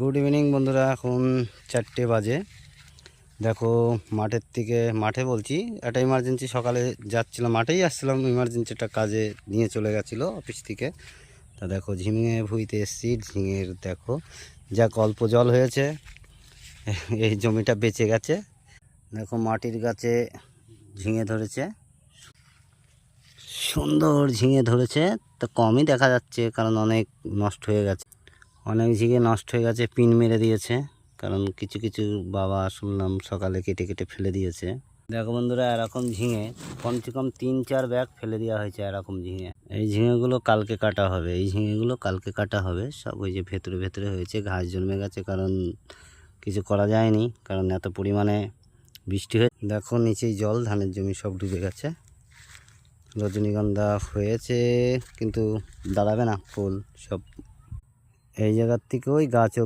Good evening বন্ধুরা, এখন 4টে বাজে। দেখো মাঠে বলছি, একটা ইমার্জেন্সি সকালে যাচ্ছিলাম, মাঠেই আসছিলাম, ইমার্জেন্সি একটা কাজে নিয়ে চলে গেছিলো অফিস থেকে। তা দেখো ঝিঙে ভুঁইতে এসছি, ঝিঙের দেখো যা অল্প জল হয়েছে, এই জমিটা বেঁচে গেছে। দেখো মাটির গাছে ঝিঙে ধরেছে, সুন্দর ঝিঙে ধরেছে। তো কমই দেখা যাচ্ছে কারণ অনেক নষ্ট হয়ে গেছে, অনেক ঝিঙে নষ্ট হয়ে গেছে, পিন মেরে দিয়েছে। কারণ কিছু কিছু বাবা শুনলাম সকালে কেটে কেটে ফেলে দিয়েছে। দেখো বন্ধুরা, এরকম ঝিঙে কমসে কম 3-4 ব্যাগ ফেলে দেওয়া হয়েছে এরকম ঝিঙে। এই ঝিঙেগুলো কালকে কাটা হবে, সব ওই যে ভেতরে ভেতরে হয়েছে, ঘাস জন্মে গেছে, কারণ কিছু করা যায়নি, কারণ এত পরিমাণে বৃষ্টি হয়ে। দেখো নিচেই জল, ধানের জমি সব ডুবে গেছে। রজনীগন্ধা হয়েছে কিন্তু দাঁড়াবে না ফুল সব। এই জায়গার থেকে ওই গাছও